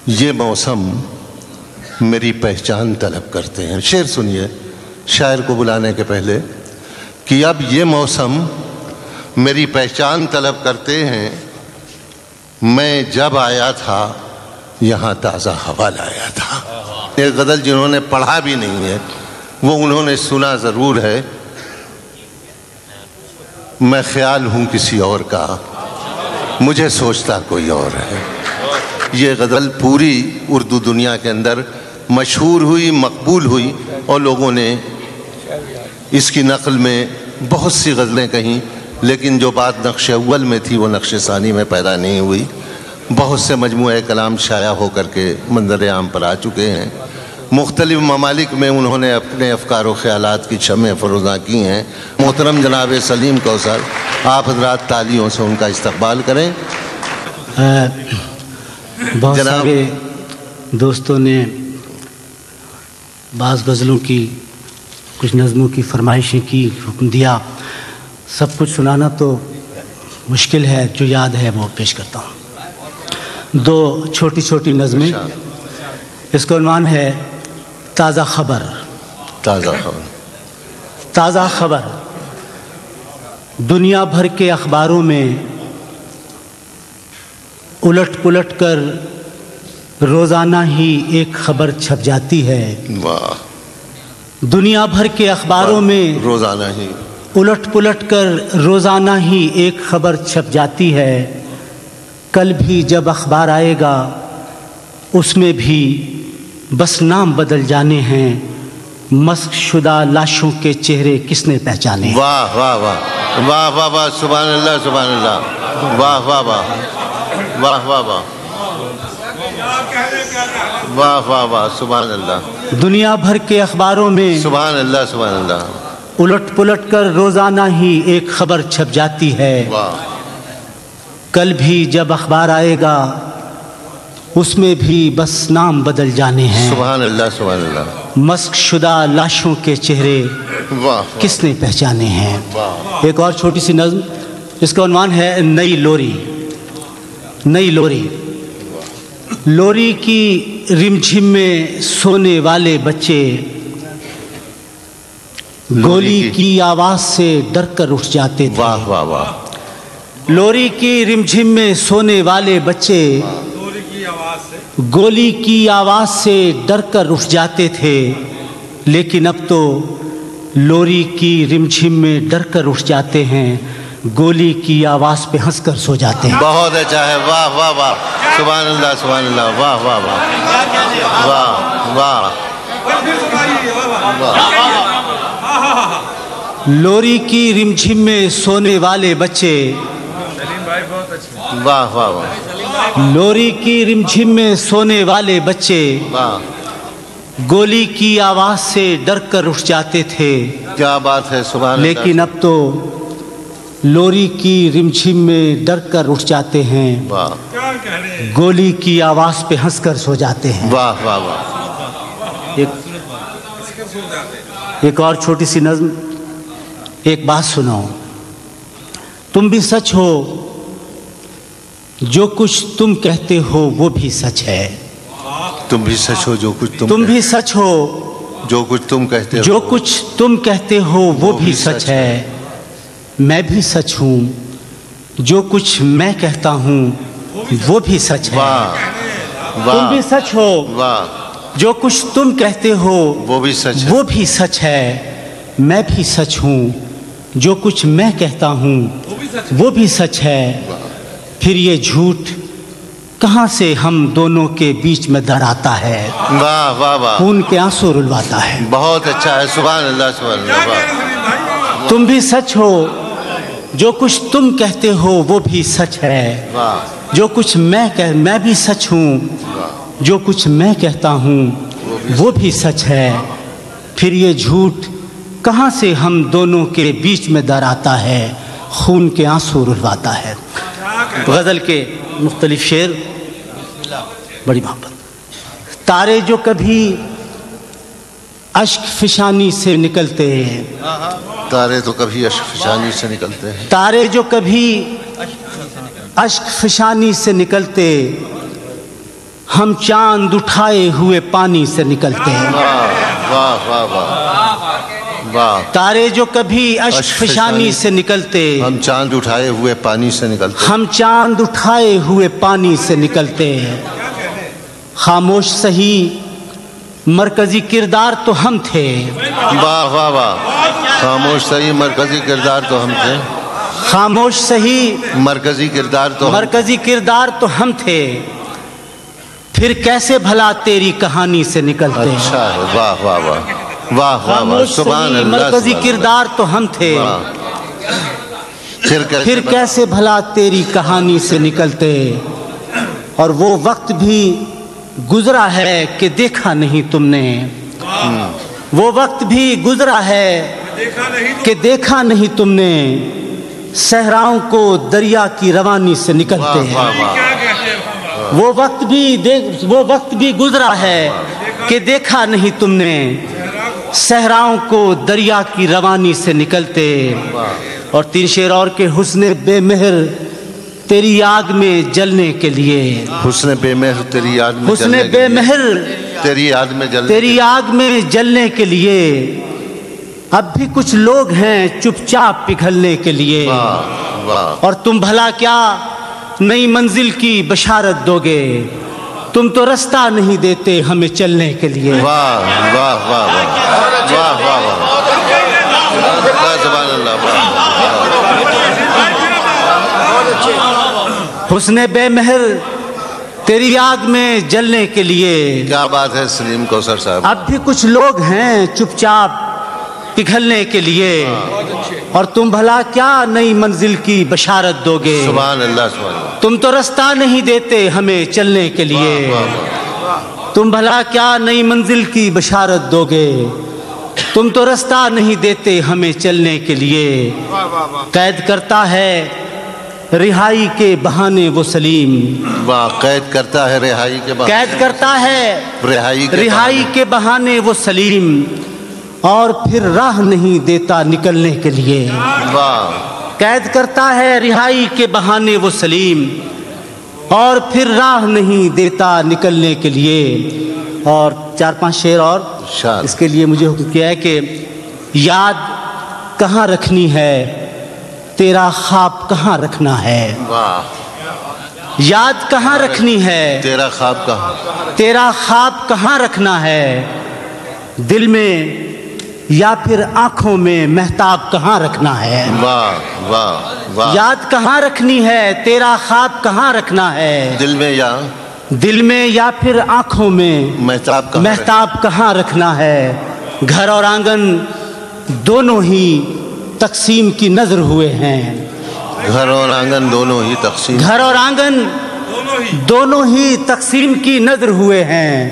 یہ موسم میری پہچان طلب کرتے ہیں. شعر سنیے شاعر کو بلانے کے پہلے کہ اب یہ موسم میری پہچان طلب کرتے ہیں. میں جب آیا تھا یہاں تازہ ہوا لایا تھا. یہ غزل جنہوں نے پڑھا بھی نہیں ہے وہ انہوں نے سنا ضرور ہے. میں خیال ہوں کسی اور کا، مجھے سوچتا کوئی اور ہے. یہ غزل پوری اردو دنیا کے اندر مشہور ہوئی، مقبول ہوئی، اور لوگوں نے اس کی نقل میں بہت سی غزلیں کہیں، لیکن جو بات نقش اول میں تھی وہ نقش ثانی میں پیدا نہیں ہوئی. بہت سے مجموعہ کلام شائع ہو کر کے منظر عام پر آ چکے ہیں. مختلف ممالک میں انہوں نے اپنے افکار و خیالات کی شمع فروزاں کی ہیں. محترم جناب سلیم کوثر، آپ حضرات تالیوں سے ان کا استقبال کریں. بہت سارے دوستوں نے بعض غزلوں کی، کچھ نظموں کی فرمائشیں کی، حکم دیا. سب کچھ سنانا تو مشکل ہے، جو یاد ہے وہ پیش کرتا ہوں. دو چھوٹی چھوٹی نظمیں. اس کا عنوان ہے تازہ خبر. تازہ خبر. تازہ خبر. دنیا بھر کے اخباروں میں الٹ پلٹ کر روزانہ ہی ایک خبر چھپ جاتی ہے. واہ. دنیا بھر کے اخباروں میں روزانہ ہی الٹ پلٹ کر روزانہ ہی ایک خبر چھپ جاتی ہے. کل بھی جب اخبار آئے گا اس میں بھی بس نام بدل جانے ہیں. مسخ شدہ لاشوں کے چہرے کس نے پہچانے. واہ واہ واہ واہ واہ واہ. سبحان اللہ سبحان اللہ. واہ واہ واہ واہ واہ واہ واہ واہ واہ. سبحان اللہ. دنیا بھر کے اخباروں میں سبحان اللہ سبحان اللہ. الٹ پلٹ کر روزانہ ہی ایک خبر چھپ جاتی ہے. واہ. کل بھی جب اخبار آئے گا اس میں بھی بس نام بدل جانے ہیں. سبحان اللہ سبحان اللہ. مسخ شدہ لاشوں کے چہرے واہ. کس نے پہچانے ہیں. واہ. ایک اور چھوٹی سی نظم. اس کا عنوان ہے نئی لوری. نئی لوری. لوری کی رمجھم میں سونے والے بچے گولی کی آواز سے ڈر کر اٹھ جاتے تھے. واہ واہ واہ. لوری کی رمجھم میں سونے والے بچے گولی کی آواز سے ڈر کر اٹھ جاتے تھے. لیکن اب تو لوری کی رمجھم میں ڈر کر اٹھ جاتے ہیں، گولی کی آواز پہ ہنس کر سو جاتے ہیں. بہت اچھا ہے. واہ واہ واہ. سبحان اللہ سبحان اللہ. واہ واہ واہ واہ واہ. لوری کی رمجھم میں سونے والے بچے واہ واہ واہ. لوری کی رمجھم میں سونے والے بچے واہ. گولی کی آواز سے ڈر کر اٹھ جاتے تھے. کیا بات ہے. سبحان اللہ. لیکن اب تو لوری کی رمجھم میں ڈر کر اٹھ جاتے ہیں، واہ. گولی کی آواز پہ ہنس کر سو جاتے ہیں. واہ واہ واہ. ایک اور چھوٹی سی نظم. ایک بات سنو. تم بھی سچ ہو، جو کچھ تم کہتے ہو وہ بھی سچ ہے. تم بھی سچ ہو، جو کچھ تم بھی سچ ہو، جو کچھ تم کہتے ہو جو کچھ تم کہتے ہو وہ بھی سچ ہے. میں بھی سچ ہوں، جو کچھ میں کہتا ہوں وہ بھی سچ ہے. واہ تم بھی سچ ہو، واہ. جو کچھ تم کہتے ہو وہ بھی سچ ہے. وہ بھی سچ ہے. میں بھی سچ ہوں، جو کچھ میں کہتا ہوں وہ بھی سچ ہے. پھر یہ جھوٹ کہاں سے ہم دونوں کے بیچ میں در آتا ہے. واہ واہ واہ. خون کے آنسو رلواتا ہے. بہت اچھا ہے. سبحان اللہ سبحان اللہ. واہ. تم بھی سچ ہو، جو کچھ تم کہتے ہو وہ بھی سچ ہے. واہ. جو کچھ میں بھی سچ ہوں، جو کچھ میں کہتا ہوں وہ بھی سچ ہے. پھر یہ جھوٹ کہاں سے ہم دونوں کے بیچ میں در آتا ہے، خون کے آنسو رلواتا ہے. غزل کے مختلف شعر. بڑی محبت. تارے جو کبھی اشک فشانی سے نکلتے ہیں. تارے تو کبھی اشک فشانی سے نکلتے ہیں. تارے جو کبھی اشک فشانی سے نکلتے ہم چاند اٹھائے ہوئے پانی سے نکلتے ہیں۔ واہ واہ واہ واہ واہ۔ تارے جو کبھی اشک فشانی سے نکلتے، ہم چاند اٹھائے ہوئے پانی سے نکلتے، ہم چاند اٹھائے ہوئے پانی سے نکلتے ہیں۔ خاموش سہی مرکزی کردار تو ہم تھے۔ واہ واہ واہ۔ خاموش صحیح مرکزی کردار تو ہم تھے، خاموش سہی مرکزی کردار تو ہم، مرکزی کردار تو ہم تھے، پھر کیسے بھلا تیری کہانی سے نکلتے ہیں۔ اچھا ہے، واہ واہ واہ واہ واہ واہ، خاموش سبحان سہی اللہ، مرکزی سبحان کردار تو ہم تھے، اللہ۔ پھر کیسے بھلا تیری کہانی سے نکلتے، اور وہ وقت بھی گزرا ہے کہ دیکھا نہیں تم نے، وہ وقت بھی گزرا ہے کہ دیکھا نہیں تم نے، صحراؤں کو دریا کی روانی سے نکلتے ہیں۔ وہ وقت بھی گزرا ہے کہ دیکھا نہیں تم نے، صحراؤں کو دریا کی روانی سے نکلتے۔ اور 3 شعر اور کہ حسن بے مہر تیری یاد میں جلنے کے لیے، حسن بے مہر تیری یاد میں حسن جلنے کے بے لیے، مہر تیری یاد میں جلنے، تیری یاد میں جلنے کے لیے، اب بھی کچھ لوگ ہیں چپ چاپ پگھلنے کے لیے، واہ واہ۔ اور تم بھلا کیا نئی منزل کی بشارت دو گے، تم تو رستہ نہیں دیتے ہمیں چلنے کے لیے۔ واہ واہ واہ واہ واہ واہ واہ، سبحان اللہ۔ حسن بے مہر تیری یاد میں جلنے کے لیے، کیا بات ہے سلیم کوثر صاحب، اب بھی کچھ لوگ ہیں چپ چاپ پگھلنے کے لیے، اور تم بھلا کیا نئی منزل کی بشارت دو گے، سبحان اللہ سبحان اللہ۔ تم تو رستہ نہیں دیتے ہمیں چلنے کے لیے، تم بھلا کیا نئی منزل کی بشارت دو گے، تم تو رستہ نہیں دیتے ہمیں چلنے کے لیے۔ قید کرتا ہے رہائی کے بہانے وہ سلیم، واہ، قید کرتا ہے رہائی کے بہانے، قید کرتا ہے رہائی کے بہانے وہ سلیم، اور پھر راہ نہیں دیتا نکلنے کے لیے۔ واہ، قید کرتا ہے رہائی کے بہانے وہ سلیم، اور پھر راہ نہیں دیتا نکلنے کے لیے۔ اور 4-5 شعر اور شاد۔ اس کے لیے مجھے حکم کیا ہے کہ یاد کہاں رکھنی ہے، تیرا خواب کہاں رکھنا ہے، واہ، یاد کہاں رکھنی ہے، تیرا خواب کہاں، تیرا خواب کہاں رکھنا ہے، دل میں یا پھر آنکھوں میں مہتاب کہاں رکھنا ہے۔ واہ واہ واہ، یاد کہاں رکھنی ہے، تیرا خواب کہاں رکھنا ہے، دل میں یا پھر آنکھوں میں مہتاب کہاں رکھنا ہے۔ گھر اور آنگن دونوں ہی تقسیم کی نظر ہوئے ہیں، گھر اور آنگن دونوں ہی تقسیم، گھر اور آنگن دونوں ہی تقسیم کی نظر ہوئے ہیں،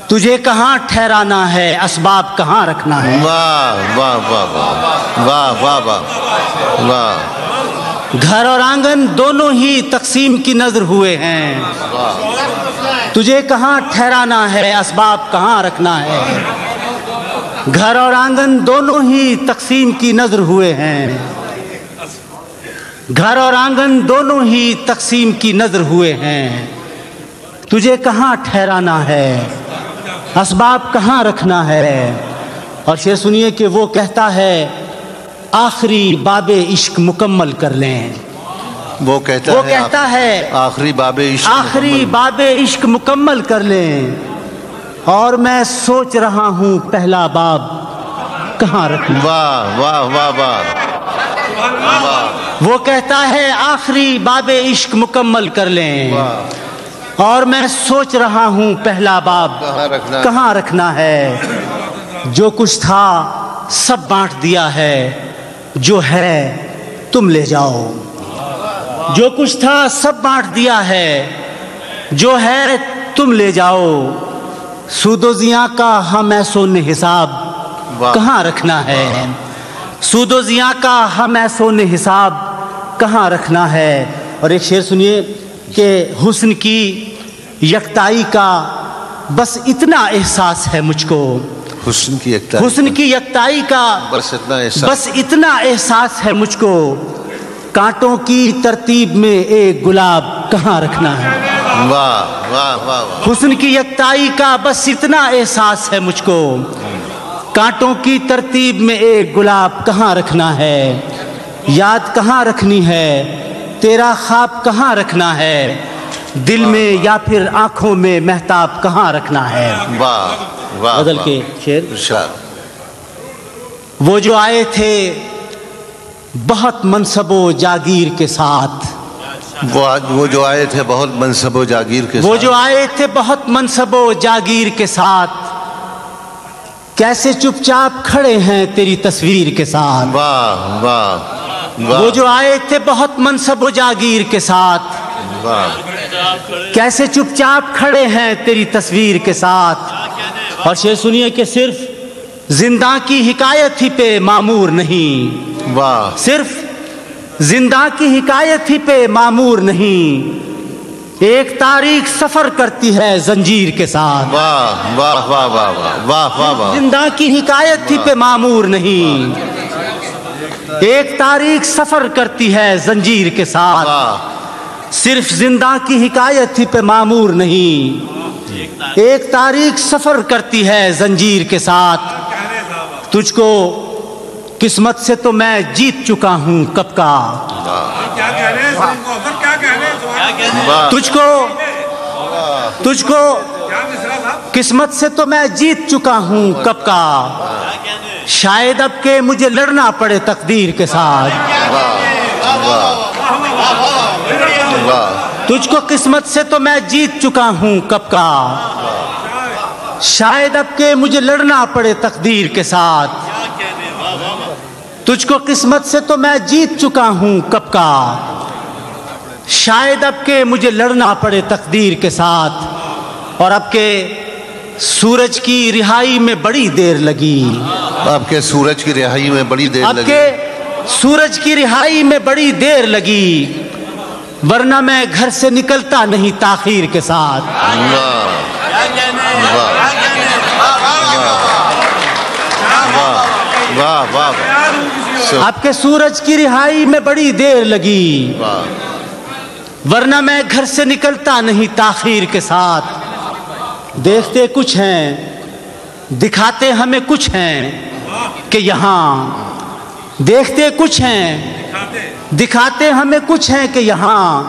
تجھے کہاں ٹھہرانا ہے، اسباب کہاں رکھنا ہے۔ واہ واہ واہ واہ واہ واہ واہ واہ، گھر اور آنگن دونوں ہی تقسیم کی نظر ہوئے ہیں، تجھے کہاں ٹھہرانا ہے، اسباب کہاں رکھنا ہے۔ گھر اور آنگن دونوں ہی تقسیم کی نظر ہوئے ہیں، گھر اور آنگن دونوں ہی تقسیم کی نظر ہوئے ہیں، تجھے کہاں ٹھہرانا ہے، اسباب کہاں رکھنا ہے۔ اور شعر سنیے کہ وہ کہتا ہے آخری باب عشق مکمل کر لیں، وہ کہتا ہے آخری باب عشق مکمل کر لیں، اور میں سوچ رہا ہوں پہلا باب کہاں رکھنا۔ واہ واہ واہ واہ، وہ کہتا ہے آخری باب عشق مکمل کر لیں، اور میں سوچ رہا ہوں پہلا باب کہاں رکھنا ہے۔ جو کچھ تھا سب بانٹ دیا ہے، جو ہے تم لے جاؤ، جو کچھ تھا سب بانٹ دیا ہے، جو ہے تم لے جاؤ، سود و زیاں کا ہم ایسون حساب کہاں رکھنا ہے، سود و زیاں کا ہم ایسون حساب کہاں رکھنا ہے۔ اور ایک شعر سنیے کہ حسن کی یکتائی کا بس اتنا احساس ہے مجھ کو، حسن کی یکتائی کا بس اتنا احساس ہے مجھ کو، کانٹوں کی ترتیب میں ایک گلاب کہاں رکھنا ہے۔ واہ واہ واہ واہ حسن کی یکتائی کا بس اتنا احساس ہے مجھ کو، کانٹوں کی ترتیب میں ایک گلاب کہاں رکھنا ہے، یاد کہاں رکھنی ہے، تیرا خواب کہاں رکھنا ہے، دل میں یا پھر آنکھوں میں مہتاب کہاں رکھنا ہے۔ واہ واہ بدل کے شعر۔ ارشاد۔ وہ جو آئے تھے بہت منصب و جاگیر کے ساتھ، وہ جو آئے تھے بہت منصب و جاگیر کے وہ ساتھ، جو آئے تھے بہت منصب و جاگیر کے ساتھ، کیسے چپ چاپ کھڑے ہیں تیری تصویر کے ساتھ۔ واہ واہ واہ وہ جو آئے تھے بہت منصب و جاگیر کے ساتھ، واہ کیسے چپ چاپ کھڑے ہیں تیری تصویر کے ساتھ۔ اور شعر سنیے کہ صرف زندہ کی حکایت ہی پہ معمور نہیں، واہ صرف زندہ کی حکایت ہی پہ معمور نہیں، ایک تاریخ سفر کرتی ہے زنجیر کے ساتھ۔ واہ واہ واہ واہ واہ واہ واہ واہ زندہ کی حکایت ہی پہ معمور نہیں، ایک تاریخ سفر کرتی ہے زنجیر کے ساتھ۔ واہ صرف زندہ کی حکایت ہی پہ معمور نہیں، ایک تاریخ سفر کرتی ہے زنجیر کے ساتھ۔ تجھ کو قسمت سے تو میں جیت چکا ہوں کب کا، تجھ کو قسمت سے تو میں جیت چکا ہوں کب کا، شاید اب کہ مجھے لڑنا پڑے تقدیر کے ساتھ۔ تجھ کو قسمت سے تو میں جیت چکا ہوں کب کا، شاید اب کہ مجھے لڑنا پڑے تقدیر کے ساتھ۔ تجھ کو قسمت سے تو میں جیت چکا ہوں کب کا، شاید اب کہ مجھے لڑنا پڑے تقدیر کے ساتھ۔ اور اب کہ سورج کی رہائی میں بڑی دیر لگی، اب کے سورج کی رہائی میں بڑی دیر اب لگی، کہ سورج کی رہائی میں بڑی دیر لگی، ورنہ میں گھر سے نکلتا نہیں تاخیر کے ساتھ۔ واہ واہ اب کہ سورج کی رہائی میں بڑی دیر لگی، ورنہ میں گھر سے نکلتا نہیں تاخیر کے ساتھ۔ دیکھتے کچھ ہیں دکھاتے ہمیں کچھ ہیں کہ یہاں، دیکھتے کچھ ہیں دکھاتے ہمیں کچھ ہیں کہ یہاں،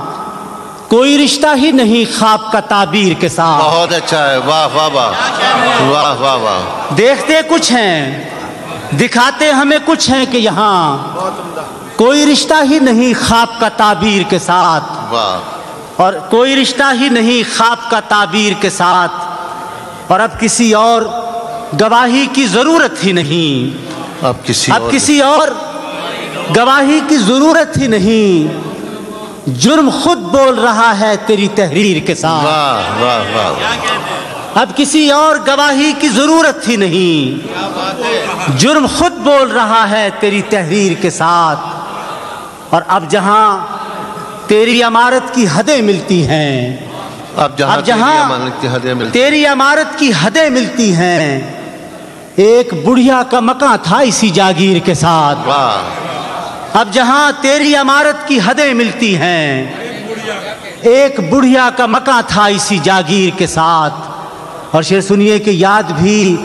کوئی رشتہ ہی نہیں خواب کا تعبیر کے ساتھ۔ بہت اچھا ہے، واہ واہ واہ واہ واہ واہ۔ دیکھتے کچھ ہیں دکھاتے ہمیں کچھ ہیں کہ یہاں، کوئی رشتہ ہی نہیں خواب کا تعبیر کے ساتھ، واہ اور کوئی رشتہ ہی نہیں خواب کا تعبیر کے ساتھ۔ اور اب کسی اور گواہی کی ضرورت ہی نہیں، اب کسی اور گواہی کی ضرورت ہی نہیں، جرم خود بول رہا ہے تیری تحریر کے ساتھ۔ واہ واہ واہ اب کسی اور گواہی کی ضرورت ہی نہیں، جرم خود بول رہا ہے تیری تحریر کے ساتھ۔ اور اب جہاں تیری عمارت کی حدیں ملتی ہیں، اب جہاں تیری عمارت کی حدیں ملتی ہیں، ایک بڑھیا کا مکان تھا اسی جاگیر کے ساتھ۔ واہ اب جہاں تیری عمارت کی حدیں ملتی ہیں، ایک بڑھیا کا مکان تھا اسی جاگیر کے ساتھ۔ اور شعر سنیے کہ یاد بھی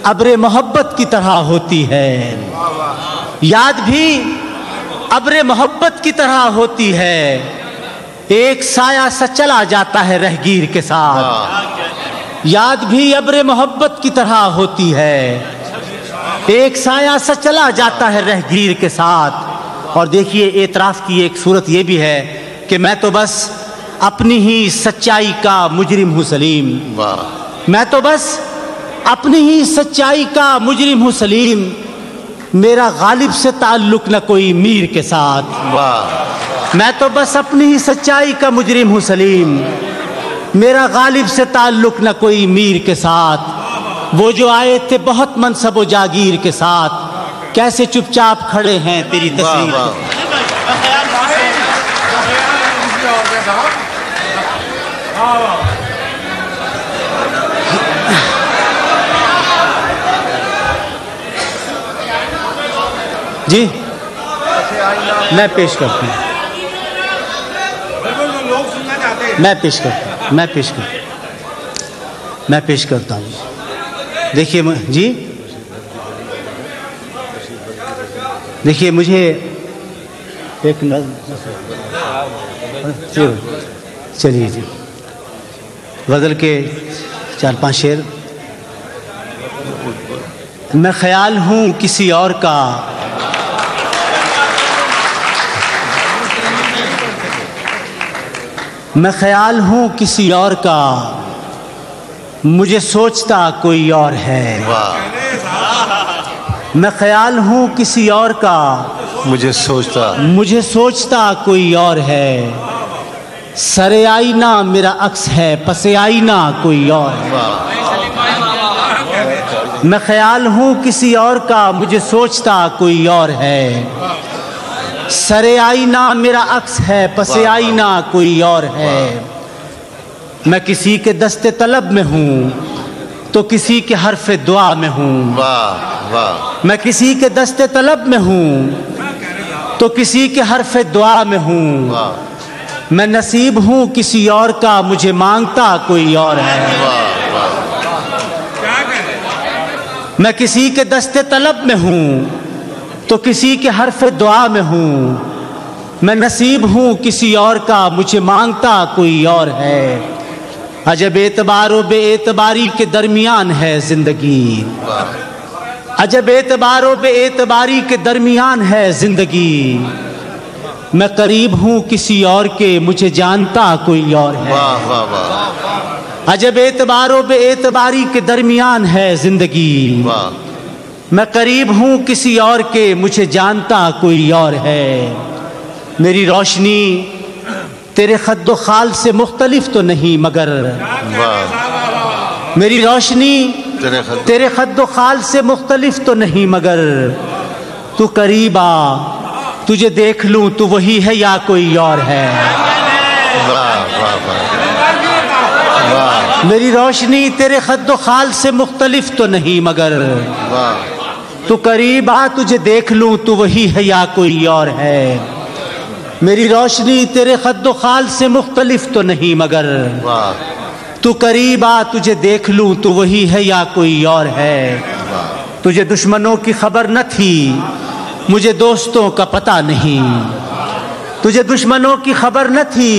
ابر محبت کی طرح ہوتی ہے، یاد بھی ابر محبت کی طرح ہوتی ہے، ایک سایہ سا چلا جاتا ہے رہگیر کے ساتھ۔ یاد بھی ابر محبت کی طرح ہوتی ہے، ایک سایہ سا چلا جاتا ہے رہگیر کے ساتھ۔ اور دیکھیے اعتراف کی ایک صورت یہ بھی ہے کہ میں تو بس اپنی ہی سچائی کا مجرم ہوں سلیم، میں تو بس اپنی ہی سچائی کا مجرم ہوں سلیم، میرا غالب سے تعلق نہ کوئی میر کے ساتھ۔ میں تو بس اپنی ہی سچائی کا مجرم ہوں سلیم، میرا غالب سے تعلق نہ کوئی میر کے ساتھ۔ وہ جو آئے تھے بہت منصب و جاگیر کے ساتھ، کیسے چپ چاپ کھڑے ہیں تیری تصویر۔ جی میں پیش کرتا ہوں، میں پیش کرتا ہوں۔ میں پیش کرتا ہوں. دیکھیے جی، دیکھیے مجھے ایک چلیے جی غزل کے 4-5 شعر. میں خیال ہوں کسی اور کا، میں خیال ہوں کسی اور کا، مجھے سوچتا کوئی اور ہے. میں خیال ہوں کسی اور کا، مجھے سوچتا کوئی اور ہے. سر آئینہ میرا عکس ہے، پس آئینہ کوئی اور ہے. میں خیال ہوں کسی اور کا، مجھے سوچتا کوئی اور ہے. سر آئینہ میرا عکس ہے، پس آئینہ کوئی اور ہے. میں کسی کے دست طلب میں ہوں تو کسی کے حرف دعا میں ہوں. میں کسی کے دست طلب میں ہوں تو کسی کے حرف دعا میں ہوں. میں نصیب ہوں کسی اور کا، مجھے مانگتا کوئی اور ہے. میں کسی کے دست طلب میں ہوں تو کسی کے حرف دعا میں ہوں. میں نصیب ہوں کسی اور کا، مجھے مانگتا کوئی اور ہے. عجب اعتبار و بے اعتباری کے درمیان ہے زندگی. عجب اعتبار و بے اعتباری کے درمیان ہے زندگی. میں قریب ہوں کسی اور کے، مجھے جانتا کوئی اور ہے. عجب اعتبار و بے اعتباری کے درمیان ہے زندگی. میں قریب ہوں کسی اور کے، مجھے جانتا کوئی اور ہے. میری روشنی تیرے خد و خال سے مختلف تو نہیں مگر، میری روشنی تیرے خد و خال سے مختلف تو نہیں مگر. تو قریب آ، تجھے دیکھ لوں تو وہی ہے یا کوئی اور ہے. میری روشنی تیرے خد و خال سے مختلف تو نہیں مگر. تو قریب آ، تجھے دیکھ لوں تو وہی ہے یا کوئی اور ہے. میری روشنی تیرے خد و خال سے مختلف تو نہیں مگر. تو قریب آ، تجھے دیکھ لوں تو وہی ہے یا کوئی اور ہے. تجھے دشمنوں کی خبر نہ تھی، مجھے دوستوں کا پتہ نہیں. تجھے دشمنوں کی خبر نہ تھی،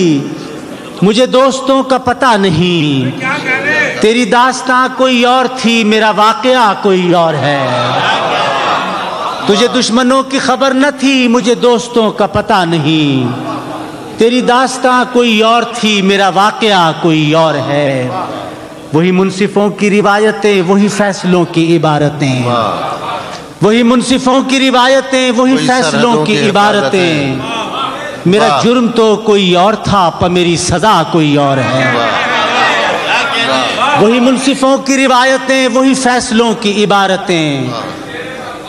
مجھے دوستوں کا پتہ نہیں. تیری داستاں کوئی اور تھی، میرا واقعہ کوئی اور ہے. تجھے دشمنوں کی خبر نہ تھی، مجھے دوستوں کا پتہ نہیں. تیری داستاں کوئی اور تھی، میرا واقعہ کوئی اور ہے. وہی منصفوں کی روایتیں، وہی فیصلوں کی عبارتیں. وہی منصفوں کی روایتیں، وہی فیصلوں کی عبارتیں. میرا جرم تو کوئی اور تھا، پر میری سزا کوئی اور ہے. وہی منصفوں کی روایتیں، وہی فیصلوں کی عبارتیں.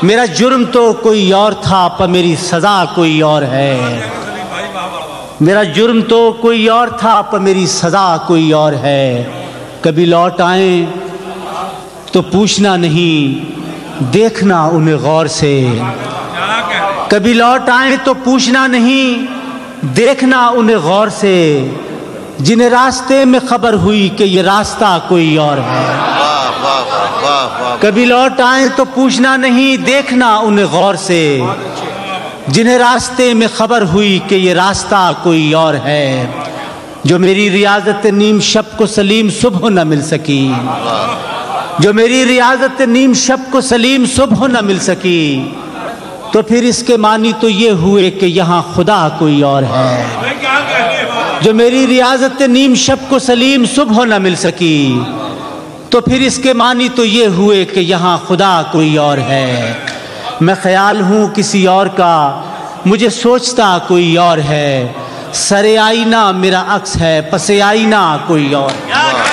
میرا جرم تو کوئی اور تھا، پر میری سزا کوئی اور ہے. میرا جرم تو کوئی اور تھا، پر میری سزا کوئی اور ہے. کبھی لوٹ آئیں تو پوچھنا نہیں، دیکھنا انہیں غور سے. کبھی لوٹ آئیں تو پوچھنا نہیں، دیکھنا انہیں غور سے. جنہیں راستے میں خبر ہوئی کہ یہ راستہ کوئی اور ہے. کبھی لوٹ آئیں تو پوچھنا نہیں، دیکھنا انہیں غور سے. جنہیں راستے میں خبر ہوئی کہ یہ راستہ کوئی اور ہے. جو میری ریاضت نیم شب کو سلیم صبح نہ مل سکی، جو میری ریاضت نیم شب کو سلیم صبح نہ مل سکی، تو پھر اس کے معنی تو یہ ہوئے کہ یہاں خدا کوئی اور ہے. جو میری ریاضت نیم شب کو سلیم صبح نہ مل سکی، تو پھر اس کے معنی تو یہ ہوئے کہ یہاں خدا کوئی اور ہے. میں خیال ہوں کسی اور کا، مجھے سوچتا کوئی اور ہے. سر آئینہ میرا عکس ہے، پس آئینہ کوئی اور ہے.